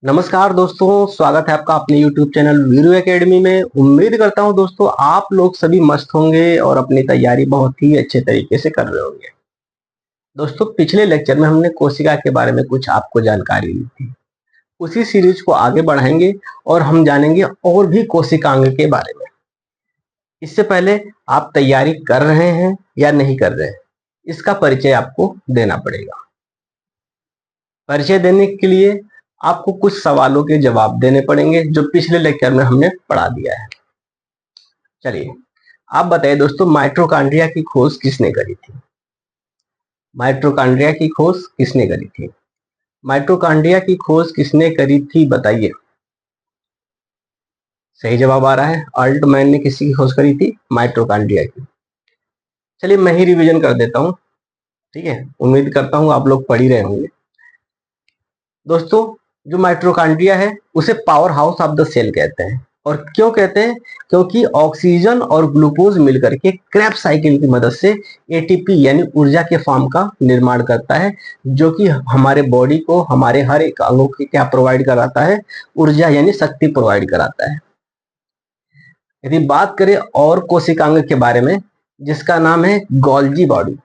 नमस्कार दोस्तों, स्वागत है आपका अपने YouTube चैनल वीरू एकेडमी में। उम्मीद करता हूं दोस्तों आप लोग सभी मस्त होंगे और अपनी तैयारी बहुत ही अच्छे तरीके से कर रहे होंगे। दोस्तों पिछले लेक्चर में हमने कोशिका के बारे में कुछ आपको जानकारी दी थी। उसी सीरीज को आगे बढ़ाएंगे और हम जानेंगे और भी कोशिकांग के बारे में। इससे पहले आप तैयारी कर रहे हैं या नहीं कर रहे हैं, इसका परिचय आपको देना पड़ेगा। परिचय देने के लिए आपको कुछ सवालों के जवाब देने पड़ेंगे जो पिछले लेक्चर में हमने पढ़ा दिया है। चलिए आप बताइए दोस्तों, माइटोकॉन्ड्रिया की खोज किसने करी थी? माइटोकॉन्ड्रिया की खोज किसने करी थी? माइटोकॉन्ड्रिया की खोज किसने करी थी बताइए। सही जवाब आ रहा है, अल्टमैन ने किसकी खोज करी थी? माइटोकॉन्ड्रिया की। चलिए मैं ही रिवीजन कर देता हूँ, ठीक है। उम्मीद करता हूँ आप लोग पढ़ ही रहे होंगे। दोस्तों जो माइटोकॉन्ड्रिया है उसे powerhouse of the cell कहते हैं। और क्यों कहते हैं? क्योंकि ऑक्सीजन और ग्लूकोज मिलकर के क्रेब्स साइकिल की मदद से एटीपी यानी ऊर्जा के फॉर्म का निर्माण करता है, जो कि हमारे बॉडी को हमारे हर एक अंगों की क्या प्रोवाइड कराता है? ऊर्जा यानी शक्ति प्रोवाइड कराता है। यदि बात करें और कोशिकांग के बारे में, जिसका नाम है गोल्जी बॉडी।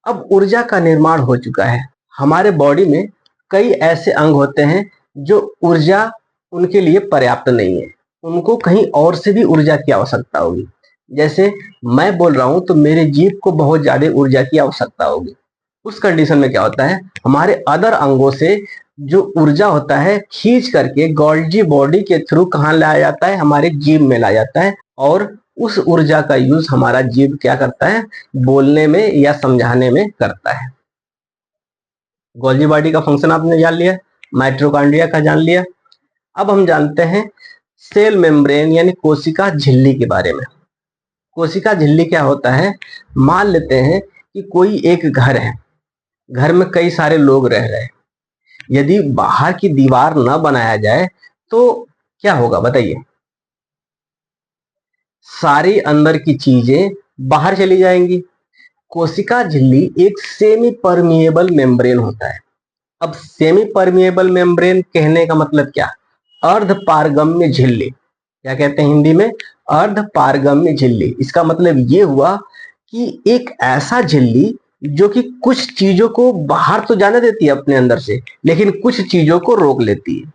अब ऊर्जा का निर्माण हो चुका है। हमारे बॉडी में कई ऐसे अंग होते हैं जो ऊर्जा उनके लिए पर्याप्त नहीं है, उनको कहीं और से भी ऊर्जा की आवश्यकता होगी। जैसे मैं बोल रहा हूं तो मेरे जीभ को बहुत ज्यादा ऊर्जा की आवश्यकता होगी। उस कंडीशन में क्या होता है, हमारे अदर अंगों से जो ऊर्जा होता है खींच करके गोल्जी बॉडी के थ्रू कहाँ लाया जाता है? हमारे जीभ में लाया जाता है। और उस ऊर्जा का यूज हमारा जीभ क्या करता है? बोलने में या समझाने में करता है। गोल्जी बॉडी का फंक्शन आपने जान लिया, माइटोकॉन्ड्रिया का जान लिया। अब हम जानते हैं सेल मेम्ब्रेन यानी कोशिका झिल्ली के बारे में। कोशिका झिल्ली क्या होता है? मान लेते हैं कि कोई एक घर है, घर में कई सारे लोग रह रहे हैं। यदि बाहर की दीवार न बनाया जाए तो क्या होगा बताइए? सारी अंदर की चीजें बाहर चली जाएंगी। कोशिका झिल्ली एक सेमी परमिएबल मेम्ब्रेन होता है। अब सेमी परमिएबल मेम्ब्रेन कहने का मतलब क्या? अर्ध पारगम्य झिल्ली। क्या कहते हैं हिंदी में? अर्ध पारगम्य झिल्ली। इसका मतलब ये हुआ कि एक ऐसा झिल्ली जो कि कुछ चीजों को बाहर तो जाने देती है अपने अंदर से, लेकिन कुछ चीजों को रोक लेती है।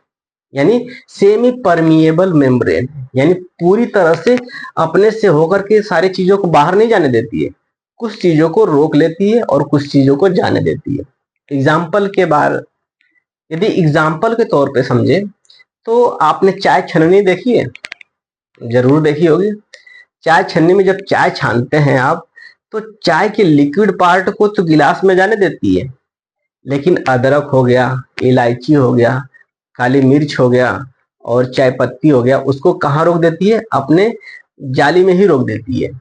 यानी सेमी परमिएबल मेम्ब्रेन, यानी पूरी तरह से अपने से होकर के सारी चीजों को बाहर नहीं जाने देती है, कुछ चीजों को रोक लेती है और कुछ चीजों को जाने देती है। एग्जाम्पल के बार यदि एग्जाम्पल के तौर पे समझे तो आपने चाय छननी देखी है? जरूर देखी होगी। चाय छन्नी में जब चाय छानते हैं आप, तो चाय के लिक्विड पार्ट को तो गिलास में जाने देती है, लेकिन अदरक हो गया, इलायची हो गया, काली मिर्च हो गया और चाय पत्ती हो गया, उसको कहाँ रोक देती है? अपने जाली में ही रोक देती है।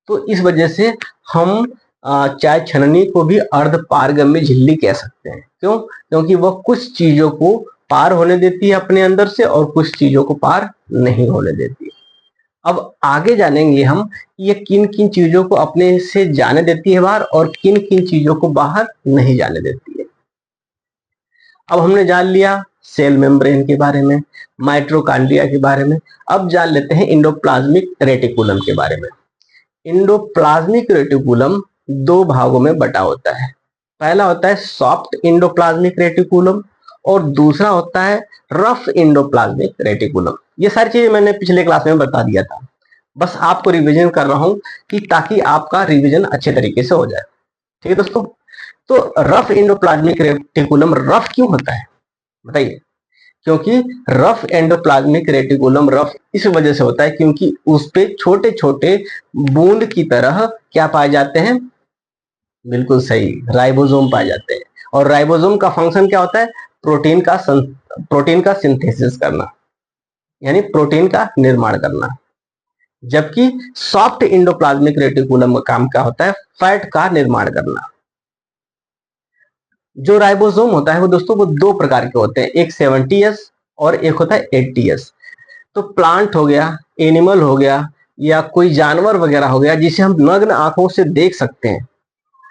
तो इस वजह से हम चाय छननी को भी अर्ध पारगम्य झिल्ली कह सकते हैं। क्यों? क्योंकि वह कुछ चीजों को पार होने देती है अपने अंदर से और कुछ चीजों को पार नहीं होने देती है। अब आगे जानेंगे हम ये किन किन चीजों को अपने से जाने देती है बाहर और किन किन चीजों को बाहर नहीं जाने देती है। अब हमने जान लिया सेल मेम्ब्रेन के बारे में, माइटोकॉन्ड्रिया के बारे में। अब जान लेते हैं इंडोप्लाज्मिक रेटिकुलम के बारे में। इंडोप्लाज्मिक रेटिकुलम दो भागों में बटा होता है। पहला होता है सॉफ्ट इंडोप्लाज्मिक रेटिकुलम और दूसरा होता है रफ इंडोप्लाज्मिक रेटिकुलम। ये सारी चीजें मैंने पिछले क्लास में बता दिया था, बस आपको रिवीजन कर रहा हूं कि ताकि आपका रिवीजन अच्छे तरीके से हो जाए। ठीक है दोस्तों, तो रफ इंडोप्लाज्मिक रेटिकुलम रफ क्यों होता है बताइए? क्योंकि रफ एंडोप्लाज्मिक रेटिकुलम रफ इस वजह से होता है क्योंकि उस पे छोटे छोटे बूंद की तरह क्या पाए जाते हैं? बिल्कुल सही, राइबोसोम पाए जाते हैं। और राइबोसोम का फंक्शन क्या होता है? प्रोटीन का सिंथेसिस करना, यानी प्रोटीन का निर्माण करना। जबकि सॉफ्ट इंडोप्लाज्मिक रेटिकुलम का काम क्या होता है? फैट का निर्माण करना। जो राइबोसोम होता है वो दोस्तों वो दो प्रकार के होते हैं, एक 70S और एक होता है 80S। तो प्लांट हो गया, एनिमल हो गया या कोई जानवर वगैरह हो गया जिसे हम नग्न आंखों से देख सकते हैं,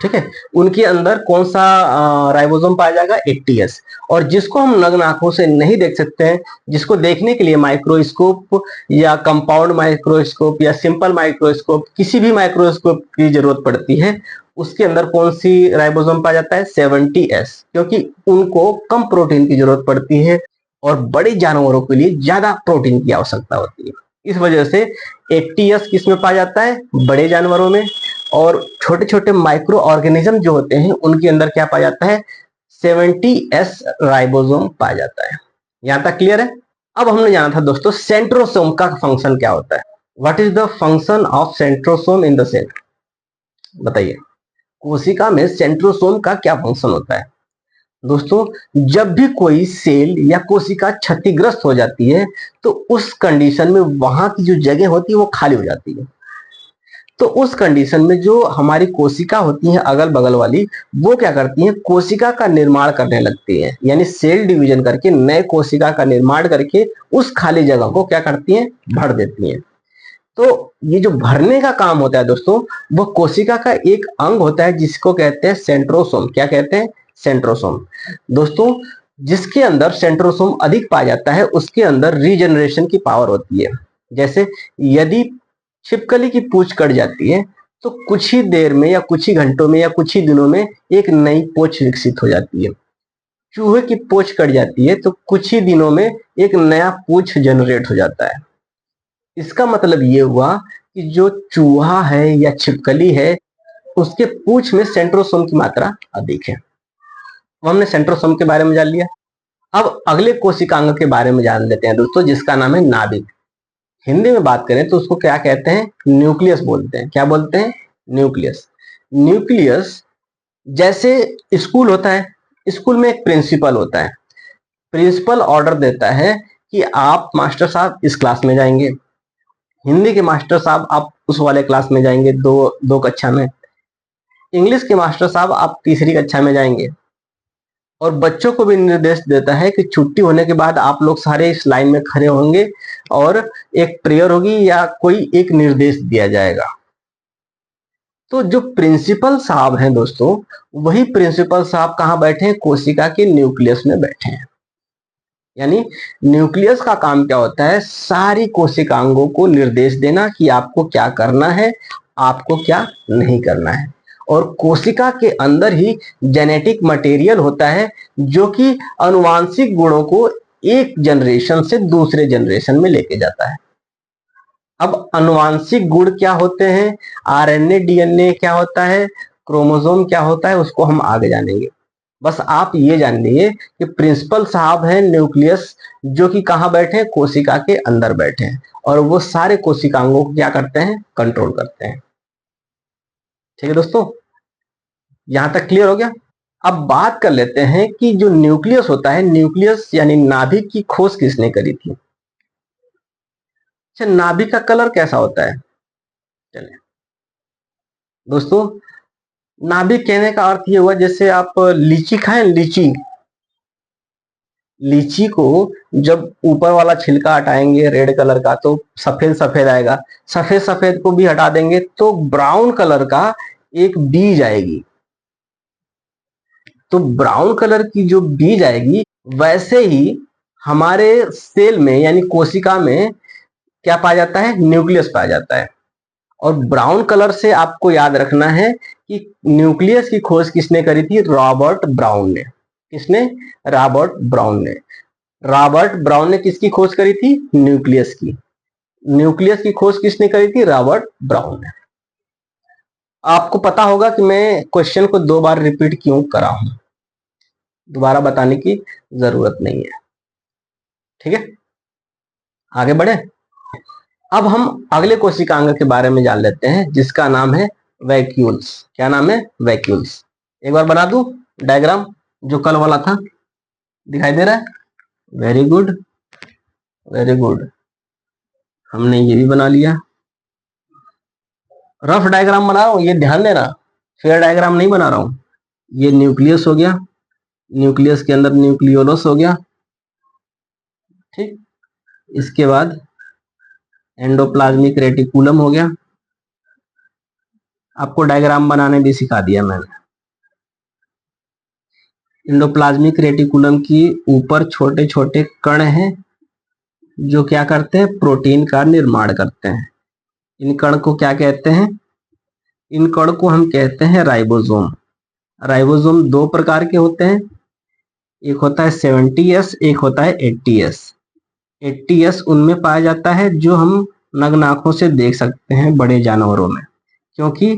ठीक है। उनके अंदर कौन सा राइबोसोम पाया जाएगा? 80S। और जिसको हम नग्न आंखों से नहीं देख सकते हैं, जिसको देखने के लिए माइक्रोस्कोप या कंपाउंड माइक्रोस्कोप या सिंपल माइक्रोस्कोप, किसी भी माइक्रोस्कोप की जरूरत पड़ती है, उसके अंदर कौन सी राइबोसोम पाया जाता है? 70S। क्योंकि उनको कम प्रोटीन की जरूरत पड़ती है और बड़े जानवरों के लिए ज्यादा प्रोटीन की आवश्यकता होती है। इस वजह से 80S किस में पाया जाता है? बड़े जानवरों में। और छोटे छोटे माइक्रो ऑर्गेनिज्म जो होते हैं उनके अंदर क्या पाया जाता है? 70S राइबोसोम पाया जाता है। यहां तक क्लियर है? अब हमने जाना था दोस्तों सेंट्रोसोम का फंक्शन क्या होता है। What is the function of centrosome in the cell? बताइए, कोशिका में सेंट्रोसोम का क्या फंक्शन होता है? दोस्तों, जब भी कोई सेल या कोशिका क्षतिग्रस्त हो जाती है तो उस कंडीशन में वहां की जो जगह होती है वो खाली हो जाती है। तो उस कंडीशन में जो हमारी कोशिका होती है अगल बगल वाली, वो क्या करती हैं? कोशिका का निर्माण करने लगती है, यानी सेल डिवीजन करके नए कोशिका का निर्माण करके उस खाली जगह को क्या करती हैं? भर देती हैं। तो ये जो भरने का काम होता है दोस्तों, वो कोशिका का एक अंग होता है जिसको कहते हैं सेंट्रोसोम। क्या कहते हैं? सेंट्रोसोम। दोस्तों, जिसके अंदर सेंट्रोसोम अधिक पाया जाता है उसके अंदर रीजनरेशन की पावर होती है। जैसे यदि छिपकली की पूंछ कट जाती है तो कुछ ही देर में या कुछ ही घंटों में या कुछ ही दिनों में एक नई पूंछ विकसित हो जाती है। चूहे की पूंछ कट जाती है तो कुछ ही दिनों में एक नया पूंछ जनरेट हो जाता है। इसका मतलब ये हुआ कि जो चूहा है या छिपकली है उसके पूंछ में सेंट्रोसोम की मात्रा अधिक है। अब हमने सेंट्रोसोम के बारे में जान लिया। अब अगले कोशिकांग के बारे में जान लेते हैं दोस्तों, जिसका नाम है नाभिक। हिंदी में बात करें तो उसको क्या कहते हैं? न्यूक्लियस बोलते हैं। क्या बोलते हैं? न्यूक्लियस। न्यूक्लियस जैसे स्कूल होता है, स्कूल में एक प्रिंसिपल होता है। प्रिंसिपल ऑर्डर देता है कि आप मास्टर साहब इस क्लास में जाएंगे, हिंदी के मास्टर साहब आप उस वाले क्लास में जाएंगे, दो दो कक्षा में, इंग्लिश के मास्टर साहब आप तीसरी कक्षा में जाएंगे। और बच्चों को भी निर्देश देता है कि छुट्टी होने के बाद आप लोग सारे इस लाइन में खड़े होंगे और एक प्रेयर होगी या कोई एक निर्देश दिया जाएगा। तो जो प्रिंसिपल साहब हैं दोस्तों, वही प्रिंसिपल साहब कहाँ बैठे हैं? कोशिका के न्यूक्लियस में बैठे हैं। यानी न्यूक्लियस का काम क्या होता है? सारी कोशिकांगों को निर्देश देना कि आपको क्या करना है, आपको क्या नहीं करना है। और कोशिका के अंदर ही जेनेटिक मटेरियल होता है जो कि अनुवांशिक गुणों को एक जनरेशन से दूसरे जनरेशन में लेके जाता है। अब अनुवांशिक गुण क्या होते हैं, आरएनए डीएनए क्या होता है, क्रोमोसोम क्या होता है, उसको हम आगे जानेंगे। बस आप ये जान लीजिए कि प्रिंसिपल साहब हैं न्यूक्लियस, जो कि कहाँ बैठे हैं? कोशिका के अंदर बैठे हैं और वो सारे कोशिकांगों को क्या करते हैं? कंट्रोल करते हैं। ठीक है दोस्तों, यहां तक क्लियर हो गया। अब बात कर लेते हैं कि जो न्यूक्लियस होता है, न्यूक्लियस यानी नाभिक की खोज किसने करी थी? अच्छा, नाभिक का कलर कैसा होता है? चलिए दोस्तों, नाभिक कहने का अर्थ ये हुआ जैसे आप लीची खाएं, लीची, लीची को जब ऊपर वाला छिलका हटाएंगे रेड कलर का तो सफेद सफेद आएगा, सफेद सफेद को भी हटा देंगे तो ब्राउन कलर का एक बीज आएगी। तो ब्राउन कलर की जो बीज आएगी, वैसे ही हमारे सेल में यानी कोशिका में क्या पाया जाता है? न्यूक्लियस पाया जाता है। और ब्राउन कलर से आपको याद रखना है कि न्यूक्लियस की खोज किसने करी थी? रॉबर्ट ब्राउन ने। किसने? रॉबर्ट ब्राउन ने। रॉबर्ट ब्राउन ने किसकी खोज करी थी? न्यूक्लियस की। न्यूक्लियस की खोज किसने करी थी? रॉबर्ट ब्राउन ने। आपको पता होगा कि मैं क्वेश्चन को 2 बार रिपीट क्यों करा हूं, दोबारा बताने की जरूरत नहीं है। ठीक है, आगे बढ़े। अब हम अगले कोशिकांग के बारे में जान लेते हैं जिसका नाम है वैक्यूल्स। क्या नाम है? वैक्यूल्स। एक बार बना दूं डायग्राम जो कल वाला था, दिखाई दे रहा है? वेरी गुड, वेरी गुड, हमने ये भी बना लिया। रफ डायग्राम बना रहा हूं, ये ध्यान देना, फेयर डायग्राम नहीं बना रहा हूं। ये न्यूक्लियस हो गया, न्यूक्लियस के अंदर न्यूक्लियोलस हो गया, ठीक। इसके बाद एंडोप्लाज्मिक रेटिकुलम हो गया, आपको डायग्राम बनाने भी सिखा दिया मैंने। एंडोप्लाज्मिक रेटिकुलम की ऊपर छोटे छोटे कण हैं जो क्या करते हैं, प्रोटीन का निर्माण करते हैं। इन कण को क्या कहते हैं, इन कण को हम कहते हैं राइबोसोम। राइबोसोम दो प्रकार के होते हैं, एक होता है 70S, एक होता है 80S। 80S उनमें पाया जाता है जो हम नग्न आंखों से देख सकते हैं बड़े जानवरों में, क्योंकि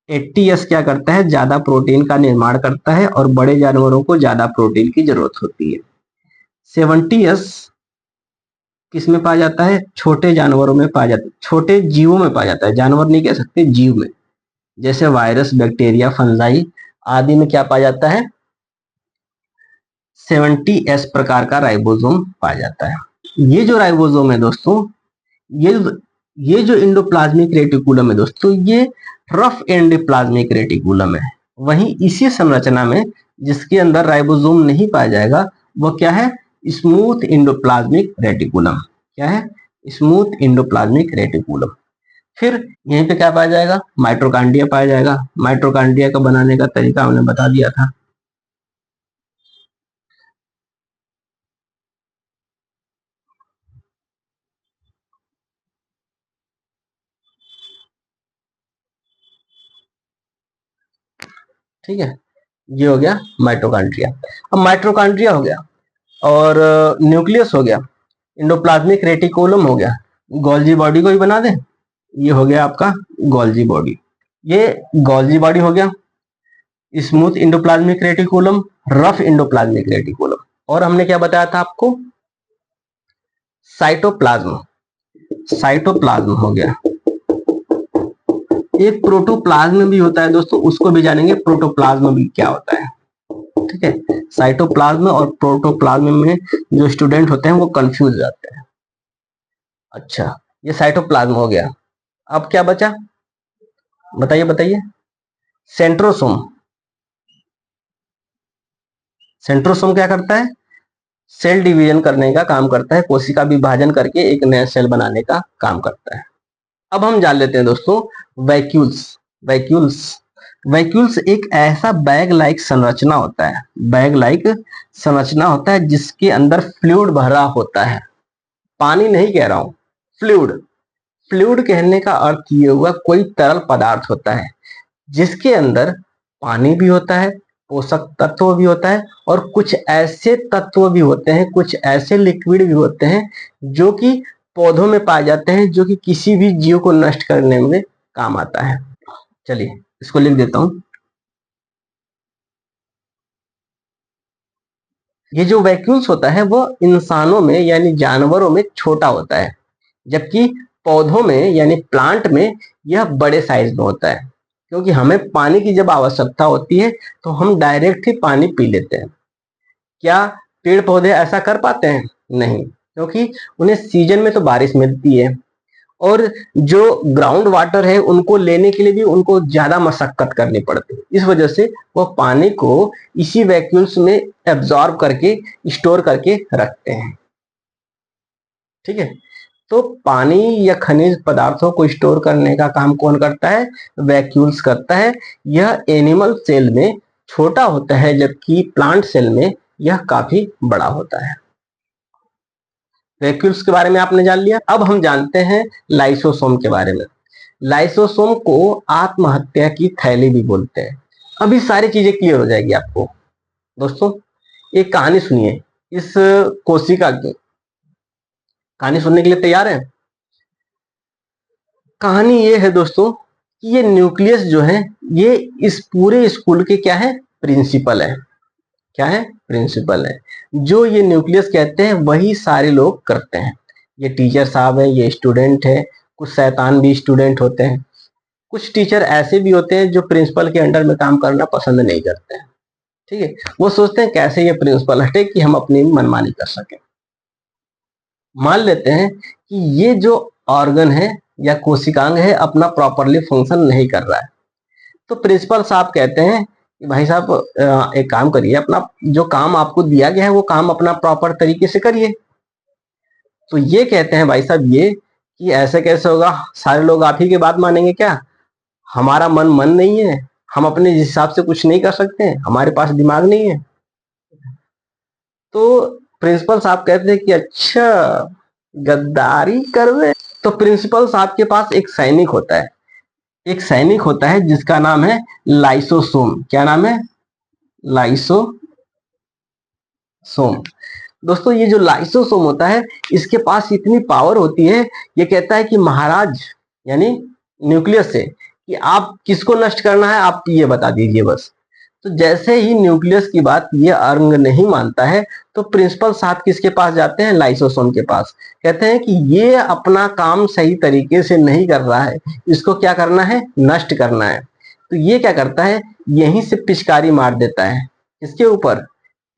80S क्या करता है, ज्यादा प्रोटीन का निर्माण करता है और बड़े जानवरों को ज्यादा प्रोटीन की जरूरत होती है। 70S किस में पाया जाता है, छोटे जानवरों में पाया जाता है, छोटे जीवों में पाया जाता है, जानवर नहीं कह सकते, जीव में, जैसे वायरस, बैक्टीरिया, फंजाई आदि में क्या पाया जाता है, 70S प्रकार का राइबोसोम पाया जाता है। ये जो राइबोसोम है दोस्तों, ये ये जो एंडोप्लाज्मिक रेटिकुलम है दोस्तों, ये रफ एंडोप्लाज्मिक रेटिकुलम है। वहीं इसी संरचना में जिसके अंदर राइबोसोम नहीं पाया जाएगा वो क्या है, स्मूथ एंडोप्लाज्मिक रेटिकुलम। क्या है, स्मूथ एंडोप्लाज्मिक रेटिकुलम। फिर यहीं पे क्या पाया जाएगा, माइटोकॉन्ड्रिया पाया जाएगा। माइटोकॉन्ड्रिया का बनाने का तरीका हमने बता दिया था। ठीक है, ये हो गया माइटोकॉन्ड्रिया। अब माइटोकॉन्ड्रिया हो गया और न्यूक्लियस हो गया, एंडोप्लाज्मिक रेटिकुलम हो गया, गोल्जी बॉडी को ही बना दें, ये हो गया आपका गोल्जी बॉडी। ये गोल्जी बॉडी हो गया, smooth endoplasmic reticulum, rough endoplasmic reticulum, और हमने क्या बताया था आपको, साइटोप्लाज्म। साइटोप्लाज्म हो गया। एक प्रोटोप्लाज्म भी होता है दोस्तों, उसको भी जानेंगे, प्रोटोप्लाज्म भी क्या होता है। ठीक है, साइटोप्लाज्म और प्रोटोप्लाज्म में जो स्टूडेंट होते हैं वो कंफ्यूज हो जाते हैं। अच्छा, ये साइटोप्लाज्म हो गया। अब क्या बचा, बताइए बताइए, सेंट्रोसोम। सेंट्रोसोम क्या करता है, सेल डिवीजन करने का काम करता है, कोशिका विभाजन करके एक नया सेल बनाने का काम करता है। अब हम जान लेते हैं दोस्तों वैक्यूल्स। वैक्यूल्स वैक्यूल्स एक ऐसा बैग लाइक संरचना होता है, बैग लाइक संरचना होता है जिसके अंदर फ्लूइड भरा होता है। पानी नहीं कह रहा हूं, फ्लूइड। फ्लूइड कहने का अर्थ ये हुआ कोई तरल पदार्थ होता है जिसके अंदर पानी भी होता है, पोषक तत्व भी होता है, और कुछ ऐसे तत्व भी होते हैं, कुछ ऐसे लिक्विड भी होते हैं जो कि पौधों में पाए जाते हैं, जो कि किसी भी जीव को नष्ट करने में काम आता है। चलिए इसको लिख देता हूं। ये जो वैक्यूल्स होता है वो इंसानों में यानी जानवरों में छोटा होता है, जबकि पौधों में यानी प्लांट में यह बड़े साइज में होता है, क्योंकि हमें पानी की जब आवश्यकता होती है तो हम डायरेक्ट ही पानी पी लेते हैं। क्या पेड़ पौधे ऐसा कर पाते हैं, नहीं, क्योंकि उन्हें सीजन में तो बारिश मिलती है, और जो ग्राउंड वाटर है उनको लेने के लिए भी उनको ज्यादा मशक्कत करनी पड़ती है। इस वजह से वो पानी को इसी वैक्यूल्स में एब्जॉर्ब करके स्टोर करके रखते हैं। ठीक है, तो पानी या खनिज पदार्थों को स्टोर करने का काम कौन करता है, वैक्यूल्स करता है। यह एनिमल सेल में छोटा होता है जबकि प्लांट सेल में यह काफी बड़ा होता है। वैक्यूल्स के बारे में आपने जान लिया। अब हम जानते हैं लाइसोसोम के बारे में। लाइसोसोम को आत्महत्या की थैली भी बोलते हैं। अभी सारी चीजें क्लियर हो जाएगी आपको। दोस्तों एक कहानी सुनिए, इस कोशिका की कहानी सुनने के लिए तैयार है। कहानी ये है दोस्तों कि ये न्यूक्लियस जो है ये इस पूरे स्कूल के क्या है, प्रिंसिपल है। क्या है, प्रिंसिपल है। जो ये न्यूक्लियस कहते हैं वही सारे लोग करते हैं। ये टीचर साहब है, ये स्टूडेंट है, कुछ शैतान भी स्टूडेंट होते हैं, कुछ टीचर ऐसे भी होते हैं जो प्रिंसिपल के अंडर में काम करना पसंद नहीं करते हैं। ठीक है, वो सोचते हैं कैसे ये प्रिंसिपल हटे कि हम अपनी मनमानी कर सकें। मान लेते हैं कि ये जो ऑर्गन है या कोशिकांग है अपना प्रॉपरली फंक्शन नहीं कर रहा है, तो प्रिंसिपल साहब कहते हैं कि भाई साहब एक काम करिए, अपना जो काम आपको दिया गया है वो काम अपना प्रॉपर तरीके से करिए। तो ये कहते हैं भाई साहब ये कि ऐसे कैसे होगा, सारे लोग आप ही की बात मानेंगे क्या, हमारा मन नहीं है, हम अपने हिसाब से कुछ नहीं कर सकते हैं, हमारे पास दिमाग नहीं है। तो प्रिंसिपल साहब कहते हैं कि अच्छा गद्दारी कर रहे। तो प्रिंसिपल साहब के पास एक सैनिक होता है, एक सैनिक होता है जिसका नाम है लाइसोसोम। क्या नाम है? लाइसोसोम। दोस्तों ये जो लाइसोसोम होता है, इसके पास इतनी पावर होती है, ये कहता है कि महाराज यानी न्यूक्लियस से कि आप किसको नष्ट करना है, आप ये बता दीजिए बस। तो जैसे ही न्यूक्लियस की बात ये अंग नहीं मानता है, तो प्रिंसिपल साहब किसके पास जाते हैं? लाइसोसोम के पास। कहते हैं कि ये अपना काम सही तरीके से नहीं कर रहा है, इसको क्या करना है? नष्ट करना है। तो ये क्या करता है? यहीं से पिचकारी मार देता है। किसके ऊपर?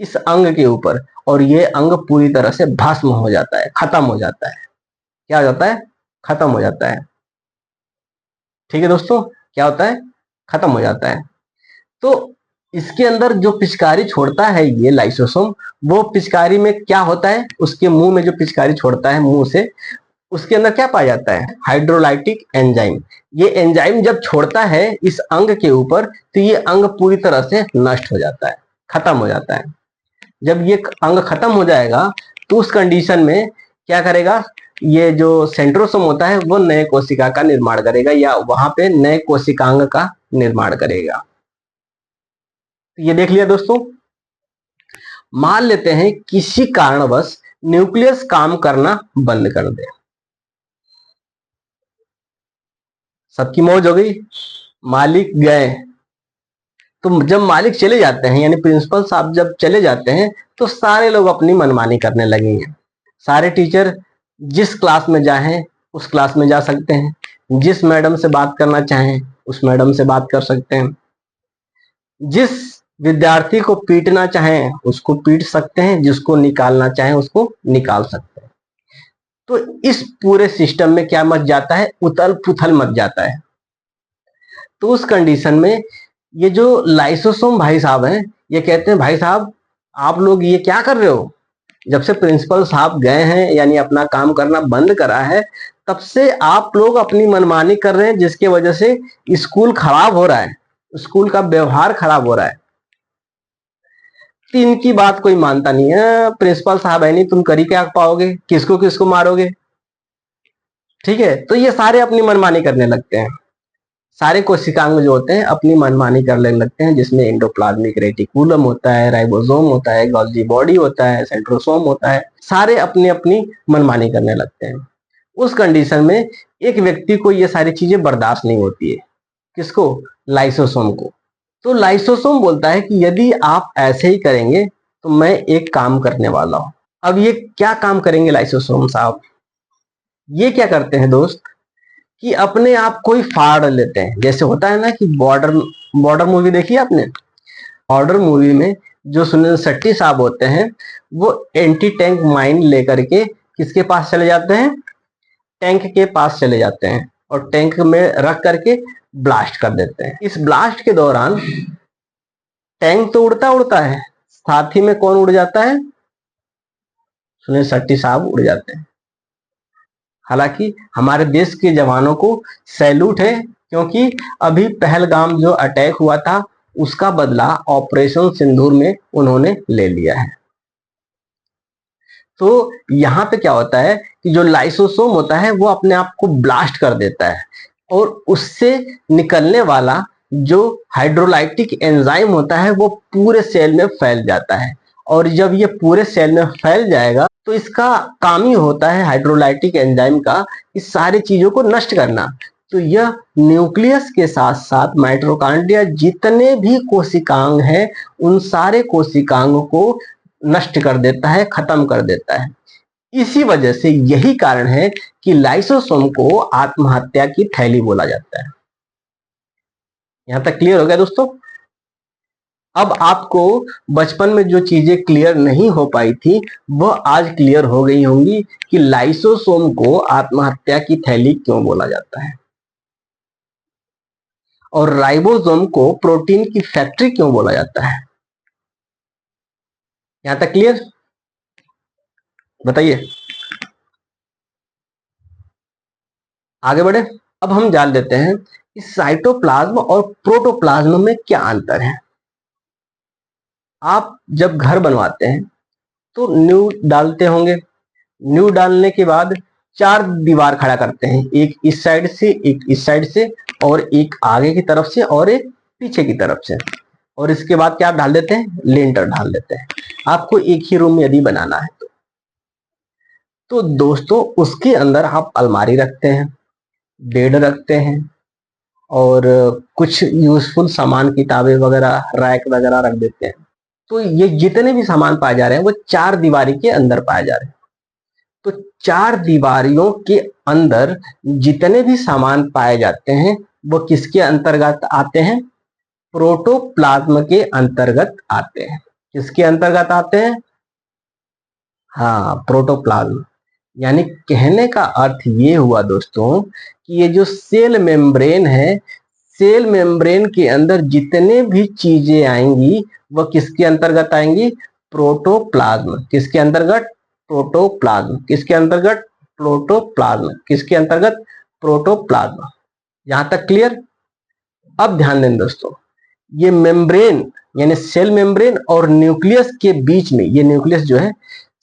इस अंग के ऊपर। और ये अंग पूरी तरह से भस्म हो जाता है, खत्म हो जाता है। क्या हो जाता है? खत्म हो जाता है। ठीक है दोस्तों, क्या होता है? खत्म हो जाता है। तो इसके अंदर जो पिचकारी छोड़ता है ये लाइसोसोम, वो पिचकारी में क्या होता है? उसके मुंह में जो पिचकारी छोड़ता है मुंह से, उसके अंदर क्या पाया जाता है? Hydrolytic enzyme. ये एंजाइम जब छोड़ता है इस अंग के ऊपर, तो ये अंग पूरी तरह से नष्ट हो जाता है, खत्म हो जाता है। जब ये अंग खत्म हो जाएगा, तो उस कंडीशन में क्या करेगा? ये जो सेंट्रोसोम होता है वो नए कोशिका का निर्माण करेगा, या वहां पे नए कोशिकांग का निर्माण करेगा। ये देख लिया दोस्तों। मान लेते हैं किसी कारणवश न्यूक्लियस काम करना बंद कर दे, सबकी मौज हो गई, मालिक गए। तो जब मालिक चले जाते हैं, यानी प्रिंसिपल साहब जब चले जाते हैं, तो सारे लोग अपनी मनमानी करने लगेंगे। सारे टीचर जिस क्लास में जाएं उस क्लास में जा सकते हैं, जिस मैडम से बात करना चाहें उस मैडम से बात कर सकते हैं, जिस विद्यार्थी को पीटना चाहें उसको पीट सकते हैं, जिसको निकालना चाहें उसको निकाल सकते हैं। तो इस पूरे सिस्टम में क्या मच जाता है? उथल पुथल मच जाता है। तो उस कंडीशन में ये जो लाइसोसोम भाई साहब हैं, ये कहते हैं भाई साहब आप लोग ये क्या कर रहे हो? जब से प्रिंसिपल साहब गए हैं, यानी अपना काम करना बंद करा है, तब से आप लोग अपनी मनमानी कर रहे हैं, जिसके वजह से स्कूल खराब हो रहा है, स्कूल का व्यवहार खराब हो रहा है। तो इनकी बात कोई मानता नहीं है। प्रिंसिपल साहब है नहीं, तुम कर ही क्या पाओगे? किसको किसको मारोगे? ठीक है, तो ये सारे अपनी मनमानी करने लगते हैं। सारे कोशिकांग जो होते हैं अपनी मनमानी करने लगते हैं, जिसमें एंडोप्लाज्मिक रेटिकुलम होता है, राइबोसोम होता है, गोल्गी बॉडी होता है, सेंट्रोसोम होता है, सारे अपनी अपनी मनमानी करने लगते हैं। उस कंडीशन में एक व्यक्ति को ये सारी चीजें बर्दाश्त नहीं होती है। किसको? लाइसोसोम को। तो लाइसोसोम बोलता है कि यदि आप ऐसे ही करेंगे तो मैं एक काम करने वाला हूं। अब ये क्या काम करेंगे लाइसोसोम साहब? ये क्या करते हैं दोस्त कि अपने आप को ही फाड़ लेते हैं। जैसे होता है ना कि बॉर्डर बॉर्डर मूवी देखी है आपने? बॉर्डर मूवी में जो सुनील शेट्टी साहब होते हैं, वो एंटी टैंक माइन लेकर के किसके पास चले जाते हैं? टैंक के पास चले जाते हैं, और टैंक में रख करके ब्लास्ट कर देते हैं। इस ब्लास्ट के दौरान टैंक तो उड़ता उड़ता है, साथ ही में कौन उड़ जाता है? सुनील शेट्टी साहब उड़ जाते हैं। हालांकि हमारे देश के जवानों को सैल्यूट है, क्योंकि अभी पहलगाम जो अटैक हुआ था उसका बदला ऑपरेशन सिंदूर में उन्होंने ले लिया है। तो यहाँ पे क्या होता है कि जो लाइसोसोम होता है वो अपने आप को ब्लास्ट कर देता है, और उससे निकलने वाला जो हाइड्रोलाइटिक एंजाइम होता है वो पूरे सेल में फैल जाता है। और जब ये पूरे सेल में फैल जाएगा, तो इसका काम ही होता है हाइड्रोलाइटिक एंजाइम का इस सारी चीजों को नष्ट करना। तो यह न्यूक्लियस के साथ साथ माइटोकॉन्ड्रिया जितने भी कोशिकांग हैं उन सारे कोशिकांगों को नष्ट कर देता है, खत्म कर देता है। इसी वजह से यही कारण है कि लाइसोसोम को आत्महत्या की थैली बोला जाता है। यहां तक क्लियर हो गया दोस्तों? अब आपको बचपन में जो चीजें क्लियर नहीं हो पाई थी वह आज क्लियर हो गई होंगी कि लाइसोसोम को आत्महत्या की थैली क्यों बोला जाता है, और राइबोसोम को प्रोटीन की फैक्ट्री क्यों बोला जाता है। यहां तक क्लियर? बताइए, आगे बढ़े। अब हम जान लेते हैं इस साइटोप्लाज्म और प्रोटोप्लाज्म में क्या अंतर है। आप जब घर बनवाते हैं तो नींव डालते होंगे, नींव डालने के बाद 4 दीवार खड़ा करते हैं, एक इस साइड से, एक इस साइड से, और एक आगे की तरफ से, और एक पीछे की तरफ से, और इसके बाद क्या डाल देते हैं, लेंटर डाल देते हैं। आपको एक ही रूम यदि बनाना है तो दोस्तों उसके अंदर आप अलमारी रखते हैं, बेड रखते हैं, और कुछ यूजफुल सामान, किताबें वगैरह, रैक वगैरह रख देते हैं। तो ये जितने भी सामान पाए जा रहे हैं वो 4 दीवारी के अंदर पाए जा रहे हैं। तो 4 दीवारियों के अंदर जितने भी सामान पाए जाते हैं वो किसके अंतर्गत आते हैं, प्रोटोप्लाज्म के अंतर्गत आते हैं। किसके अंतर्गत आते हैं, हाँ, प्रोटोप्लाज्म। यानी कहने का अर्थ ये हुआ दोस्तों कि ये जो सेल मेम्ब्रेन है, सेल मेम्ब्रेन के अंदर जितने भी चीजें आएंगी वह किसके अंतर्गत आएंगी, प्रोटोप्लाज्म। किसके अंतर्गत, प्रोटोप्लाज्म। किसके अंतर्गत, प्रोटोप्लाज्म। किसके अंतर्गत, प्रोटोप्लाज्म। यहां तक क्लियर। अब ध्यान दें दोस्तों, ये मेम्ब्रेन यानी सेल मेम्ब्रेन और न्यूक्लियस के बीच में, ये न्यूक्लियस जो है,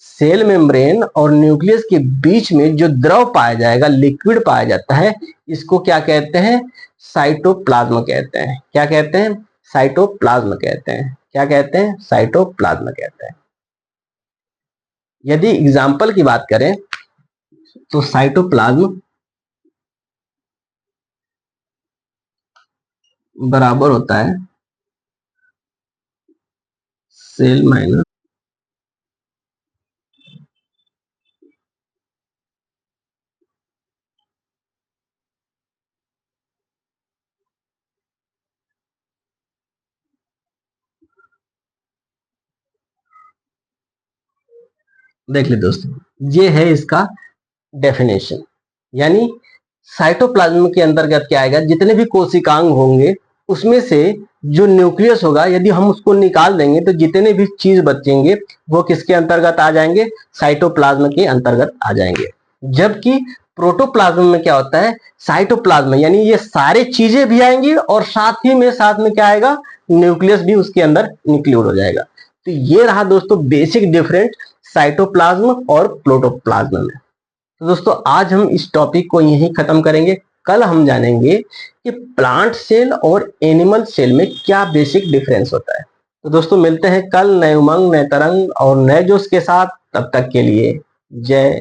सेल मेम्ब्रेन और न्यूक्लियस के बीच में जो द्रव पाया जाएगा, लिक्विड पाया जाता है, इसको क्या कहते हैं, साइटोप्लाज्म कहते हैं। क्या कहते हैं, साइटोप्लाज्म कहते हैं। क्या कहते हैं, साइटोप्लाज्म कहते हैं। यदि एग्जाम्पल की बात करें तो साइटोप्लाज्म बराबर होता है सेल माइनस, देख ले दोस्तों, ये है इसका डेफिनेशन। यानी साइटोप्लाज्म के अंतर्गत क्या आएगा, जितने भी कोशिकांग होंगे उसमें से जो न्यूक्लियस होगा यदि हम उसको निकाल देंगे तो जितने भी चीज बचेंगे वो किसके अंतर्गत आ जाएंगे, साइटोप्लाज्म के अंतर्गत आ जाएंगे। जबकि प्रोटोप्लाज्म में क्या होता है, साइटोप्लाज्म यानी ये सारे चीजें भी आएंगी और साथ में क्या आएगा, न्यूक्लियस भी उसके अंदर इंक्लूड हो जाएगा। तो ये रहा दोस्तों बेसिक डिफरेंट साइटोप्लाज्म और प्रोटोप्लाज्म में। तो दोस्तों आज हम इस टॉपिक को यहीं खत्म करेंगे। कल हम जानेंगे कि प्लांट सेल और एनिमल सेल में क्या बेसिक डिफरेंस होता है। तो दोस्तों मिलते हैं कल नए उमंग, नए तरंग और नए जोश के साथ। तब तक के लिए जय